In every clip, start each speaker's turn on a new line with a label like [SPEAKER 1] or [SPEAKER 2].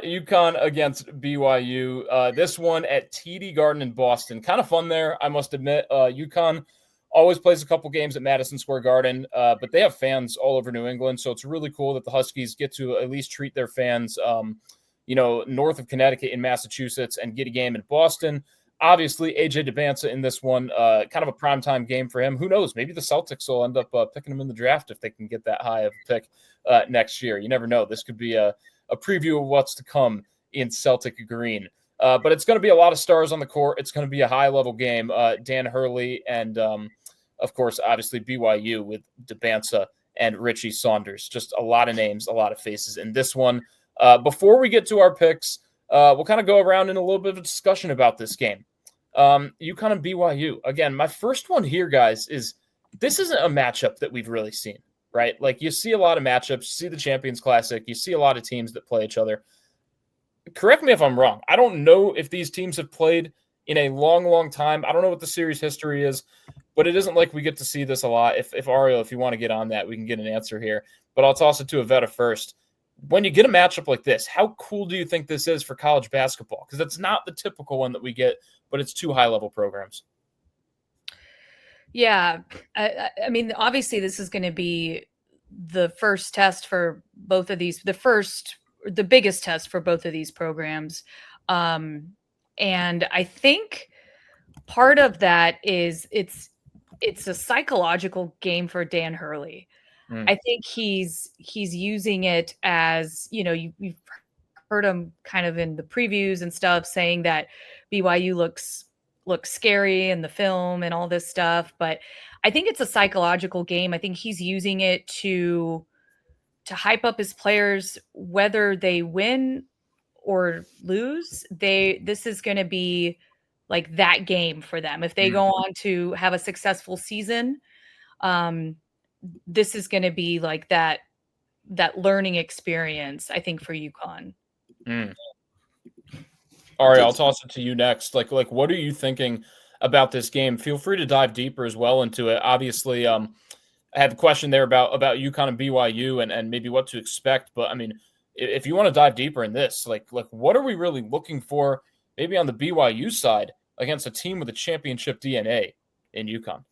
[SPEAKER 1] UConn against BYU. This one at TD Garden in Boston. Kind of fun there, I must admit. UConn always plays a couple games at Madison Square Garden, but they have fans all over New England, so it's really cool that the Huskies get to at least treat their fans, north of Connecticut in Massachusetts and get a game in Boston. Obviously, AJ Dybantsa in this one, kind of a primetime game for him. Who knows? Maybe the Celtics will end up picking him in the draft if they can get that high of a pick next year. You never know. This could be a preview of what's to come in Celtic green. But it's going to be a lot of stars on the court. It's going to be a high-level game. Dan Hurley and, of course, obviously BYU with Dybantsa and Richie Saunders. Just a lot of names, a lot of faces in this one. Before we get to our picks, we'll kind of go around in a little bit of a discussion about this game. UConn and BYU. Again, my first one here, guys, is this isn't a matchup that we've really seen, right? Like, you see a lot of matchups. You see the Champions Classic. You see a lot of teams that play each other. Correct me if I'm wrong. I don't know if these teams have played in a long, long time. I don't know what the series history is, but it isn't like we get to see this a lot. If Ariel, if you want to get on that, we can get an answer here. But I'll toss it to Ivetta first. When you get a matchup like this, how cool do you think this is for college basketball? Because it's not the typical one that we get, but it's two high-level programs.
[SPEAKER 2] Yeah. I mean, obviously, this is going to be the first test for both of these, the biggest test for both of these programs. And I think part of that is it's a psychological game for Dan Hurley. I think he's using it as, you've heard him kind of in the previews and stuff saying that BYU looks scary in the film and all this stuff. But I think it's a psychological game. I think he's using it to hype up his players, whether they win or lose. This is going to be like that game for them. If they go on to have a successful season, this is going to be like that learning experience, I think, for UConn.
[SPEAKER 1] All right, I'll toss it to you next. Like, what are you thinking about this game? Feel free to dive deeper as well into it. Obviously, I had a question there about UConn and BYU and maybe what to expect. But I mean, if you want to dive deeper in this, like what are we really looking for maybe on the BYU side against a team with a championship DNA in UConn?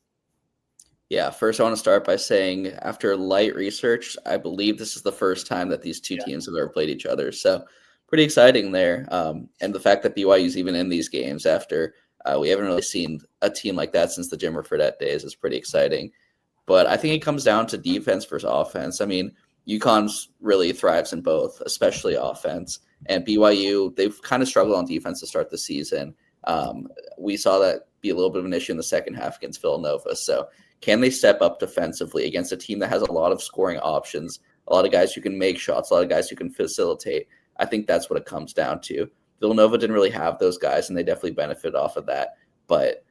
[SPEAKER 3] Yeah, first I want to start by saying after light research, I believe this is the first time that these two teams have ever played each other. So pretty exciting there. And the fact that BYU is even in these games after we haven't really seen a team like that since the Jimmer Fredette days is pretty exciting. But I think it comes down to defense versus offense. I mean, UConn's really thrives in both, especially offense. And BYU, they've kind of struggled on defense to start the season. We saw that be a little bit of an issue in the second half against Villanova. So can they step up defensively against a team that has a lot of scoring options, a lot of guys who can make shots, a lot of guys who can facilitate? I think that's what it comes down to. Villanova didn't really have those guys, and they definitely benefit off of that. But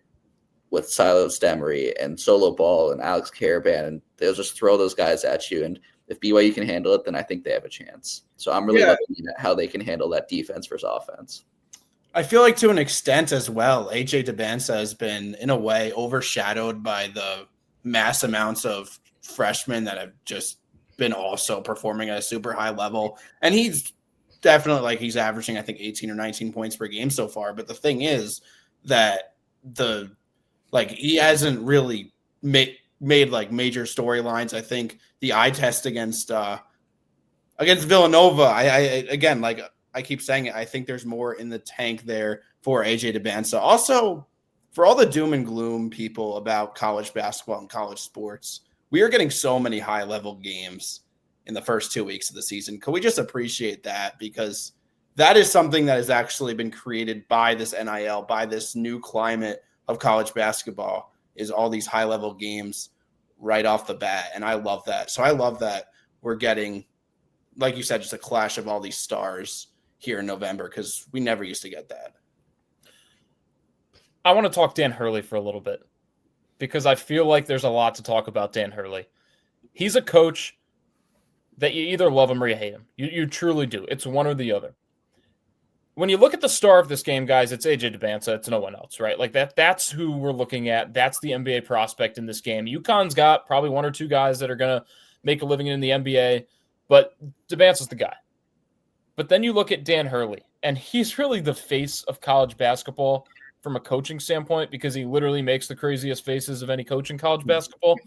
[SPEAKER 3] with Silas Demery and Solo Ball and Alex Caravan, they'll just throw those guys at you. And if BYU can handle it, then I think they have a chance. So I'm really looking at how they can handle that defense versus offense.
[SPEAKER 4] I feel like to an extent as well, AJ Dybantsa has been, in a way, overshadowed by the mass amounts of freshmen that have just been also performing at a super high level. And he's definitely he's averaging, I think, 18 or 19 points per game so far. But the thing is that he hasn't really made major storylines. I think the eye test against Villanova, I keep saying it, I think there's more in the tank there for AJ Dybantsa. Also, for all the doom and gloom people about college basketball and college sports, we are getting so many high-level games in the first 2 weeks of the season. Can we just appreciate that? Because that is something that has actually been created by this NIL, by this new climate of college basketball, is all these high-level games right off the bat. And I love that. So I love that we're getting, like you said, just a clash of all these stars here in November, because we never used to get that.
[SPEAKER 1] I want to talk Dan Hurley for a little bit because I feel like there's a lot to talk about Dan Hurley. He's a coach that you either love him or you hate him. You truly do. It's one or the other. When you look at the star of this game, guys, it's AJ Dybantsa. It's no one else, right? Like that's who we're looking at. That's the NBA prospect in this game. UConn's got probably one or two guys that are going to make a living in the NBA, but Dybantsa's the guy. But then you look at Dan Hurley, and he's really the face of college basketball from a coaching standpoint because he literally makes the craziest faces of any coach in college basketball.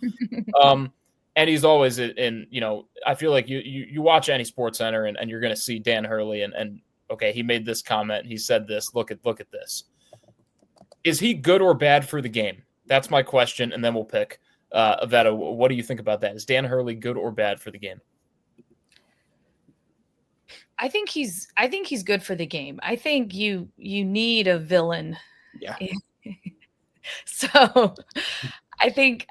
[SPEAKER 1] And he's always in, I feel like you watch any Sports Center and you're going to see Dan Hurley and okay, he made this comment. He said this. Look at this. Is he good or bad for the game? That's my question. And then we'll pick. Ivetta, what do you think about that? Is Dan Hurley good or bad for the game?
[SPEAKER 2] I think he's good for the game. I think you need a villain.
[SPEAKER 4] Yeah.
[SPEAKER 2] So I think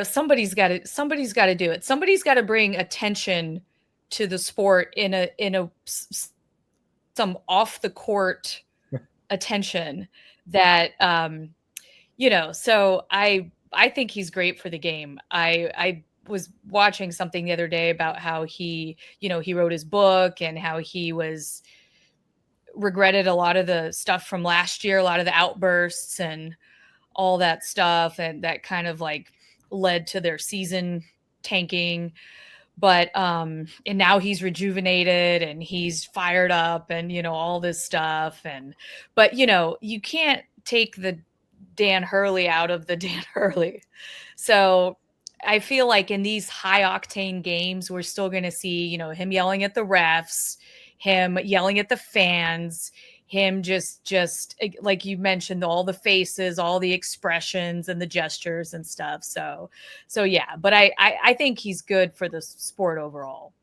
[SPEAKER 2] somebody's got to do it. Somebody's got to bring attention to the sport in some off the court attention that so I think he's great for the game. I was watching something the other day about how he wrote his book and how he regretted a lot of the stuff from last year, a lot of the outbursts and all that stuff, and that kind of like led to their season tanking. But and now he's rejuvenated and he's fired up and all this stuff, but you can't take the Dan Hurley out of the Dan Hurley. So I feel like in these high octane games, we're still going to see, him yelling at the refs, him yelling at the fans, him just like you mentioned, all the faces, all the expressions and the gestures and stuff. So yeah, but I think he's good for the sport overall.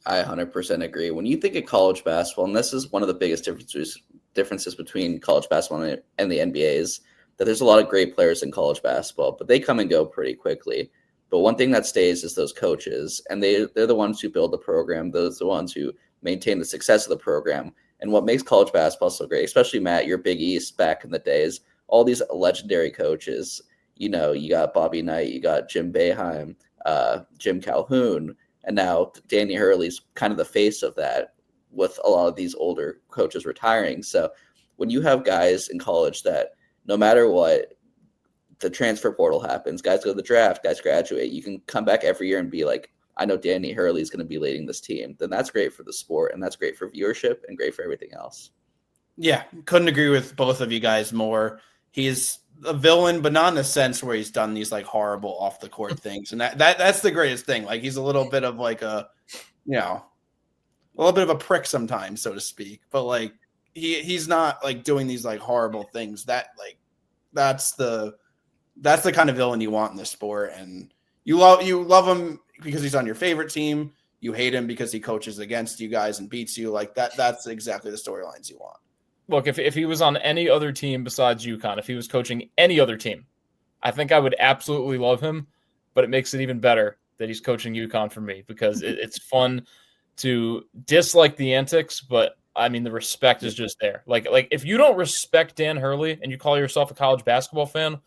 [SPEAKER 3] I 100% agree. When you think of college basketball, and this is one of the biggest differences between college basketball and the NBA, is that there's a lot of great players in college basketball, but they come and go pretty quickly. But one thing that stays is those coaches, and they're the ones who build the program. Those are the ones who maintain the success of the program. And what makes college basketball so great, especially Matt, your Big East back in the days, all these legendary coaches, you got Bobby Knight, you got Jim Boeheim, Jim Calhoun, and now Danny Hurley's kind of the face of that with a lot of these older coaches retiring. So when you have guys in college that no matter what, the transfer portal happens, guys go to the draft, guys graduate, you can come back every year and be like, I know Danny Hurley is going to be leading this team. Then that's great for the sport, and that's great for viewership and great for everything else.
[SPEAKER 4] Yeah, couldn't agree with both of you guys more. He's a villain, but not in a sense where he's done these like horrible off the court things. And that's the greatest thing. Like he's a little bit of like a little bit of a prick sometimes, so to speak. But like he's not like doing these like horrible things. That's the kind of villain you want in the sport. And you love him because he's on your favorite team. You hate him because he coaches against you guys and beats you. Like that's exactly the storylines you want.
[SPEAKER 1] Look, if he was on any other team besides UConn, if he was coaching any other team, I think I would absolutely love him. But it makes it even better that he's coaching UConn for me because it's fun to dislike the antics, but I mean the respect is just there. Like if you don't respect Dan Hurley and you call yourself a college basketball fan,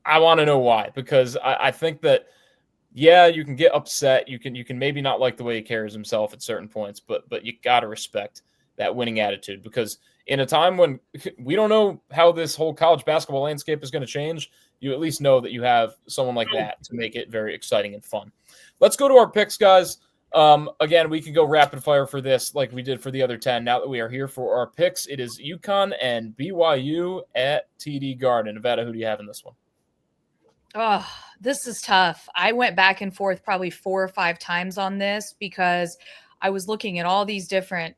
[SPEAKER 1] I want to know why. Because I think that you can get upset, you can maybe not like the way he carries himself at certain points, but you gotta respect that winning attitude, because in a time when we don't know how this whole college basketball landscape is going to change, you at least know that you have someone like that to make it very exciting and fun. Let's go to our picks, guys. Again, we can go rapid fire for this like we did for the other 10. Now that we are here for our picks, it is UConn and BYU at TD Garden. Ivetta, who do you have in this one?
[SPEAKER 2] Oh, this is tough. I went back and forth probably 4 or 5 times on this because I was looking at all these different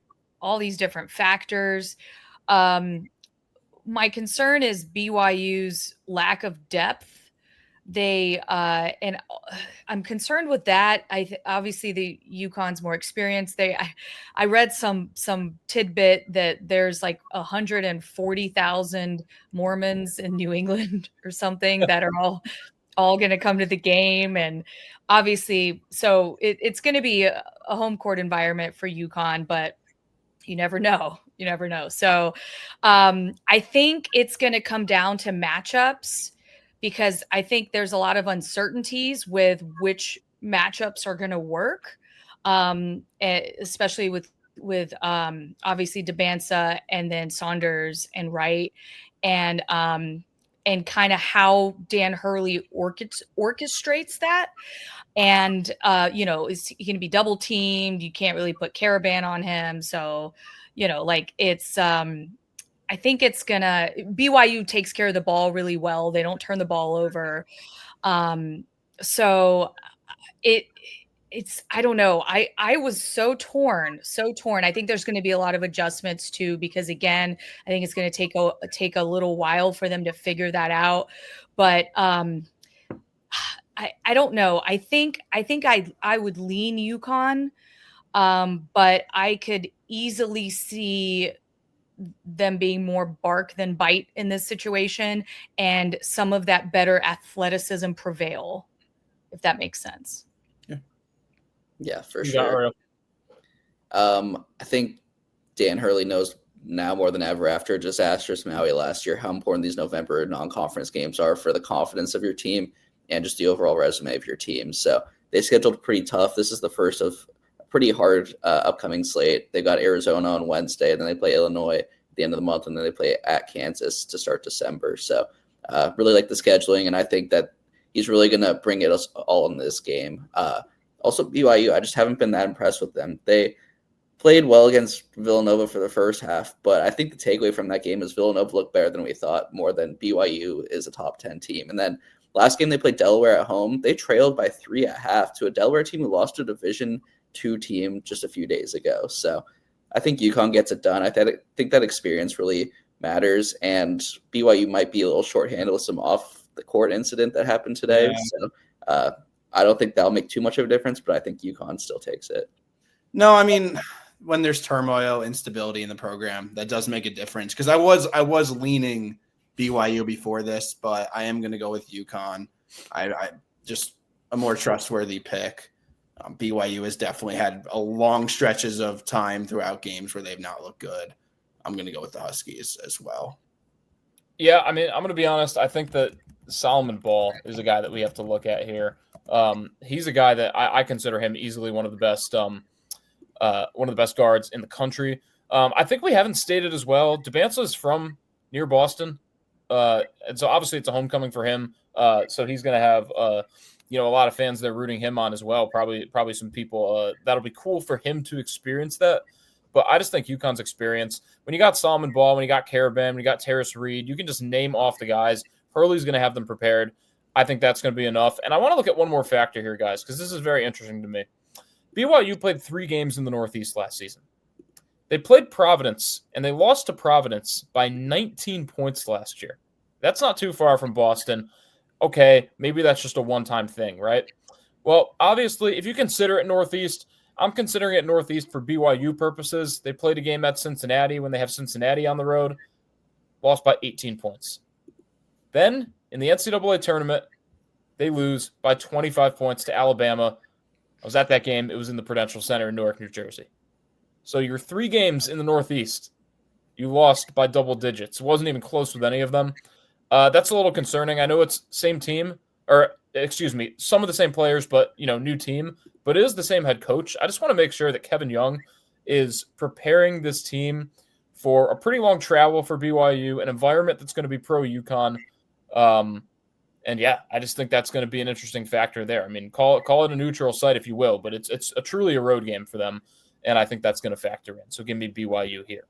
[SPEAKER 2] factors. My concern is BYU's lack of depth. And I'm concerned with that. Obviously the UConn's more experienced. I read some tidbit that there's like 140,000 Mormons in New England or something that are all going to come to the game. And obviously, so it's going to be a home court environment for UConn, but you never know. So I think it's going to come down to matchups, because I think there's a lot of uncertainties with which matchups are going to work, especially with obviously Debansa and then Saunders and Wright. And and kind of how Dan Hurley orchestrates that. And, is he going to be double teamed? You can't really put Caravan on him. So, it's, I think it's BYU takes care of the ball really well. They don't turn the ball over. So it's, I don't know. I was so torn. I think there's going to be a lot of adjustments too, because again, I think it's going to take a little while for them to figure that out. But, I don't know. I think I would lean UConn, but I could easily see them being more bark than bite in this situation, and some of that better athleticism prevail, if that makes sense.
[SPEAKER 3] Yeah, for sure. I think Dan Hurley knows now more than ever after a disastrous Maui last year how important these November non-conference games are for the confidence of your team and just the overall resume of your team. So they scheduled pretty tough. This is the first of a pretty hard upcoming slate. They got Arizona on Wednesday, and then they play Illinois at the end of the month, and then they play at Kansas to start December. So really like the scheduling, and I think that he's really going to bring it us all in this game. Also, BYU, I just haven't been that impressed with them. They played well against Villanova for the first half, but I think the takeaway from that game is Villanova looked better than we thought, more than BYU is a top 10 team. And then last game they played Delaware at home. They trailed by 3 at half to a Delaware team who lost to a Division II team just a few days ago. So I think UConn gets it done. I think that experience really matters, and BYU might be a little shorthanded with some off-the-court incident that happened today. Yeah. So I don't think that'll make too much of a difference, but I think UConn still takes it.
[SPEAKER 4] No, I mean, when there's turmoil, instability in the program, that does make a difference. Because I was leaning BYU before this, but I am going to go with UConn. I just a more trustworthy pick. BYU has definitely had a long stretches of time throughout games where they've not looked good. I'm going to go with the Huskies as well.
[SPEAKER 1] Yeah, I mean, I'm going to be honest. I think that Solomon Ball is a guy that we have to look at here. He's a guy that I consider him easily one of the best guards in the country. I think we haven't stated as well, Debanza is from near Boston. And so obviously it's a homecoming for him. So he's going to have, a lot of fans there rooting him on as well. Probably some people that'll be cool for him to experience that. But I just think UConn's experience, when you got Solomon Ball, when you got Caravan, when you got Terrace Reed, you can just name off the guys. Hurley's going to have them prepared. I think that's going to be enough. And I want to look at one more factor here, guys, because this is very interesting to me. BYU played 3 games in the Northeast last season. They played Providence, and they lost to Providence by 19 points last year. That's not too far from Boston. Okay, maybe that's just a one-time thing, right? Well, obviously, if you consider it Northeast, I'm considering it Northeast for BYU purposes. They played a game at Cincinnati when they have Cincinnati on the road, lost by 18 points. Then, in the NCAA tournament, they lose by 25 points to Alabama. I was at that game. It was in the Prudential Center in Newark, New Jersey. So your 3 games in the Northeast, you lost by double digits. It wasn't even close with any of them. That's a little concerning. I know it's same team, some of the same players, but, new team. But it is the same head coach. I just want to make sure that Kevin Young is preparing this team for a pretty long travel for BYU, an environment that's going to be pro-UConn. And yeah, I just think that's going to be an interesting factor there. I mean, call it a neutral site if you will, but it's truly a road game for them, and I think that's going to factor in. So give me BYU here.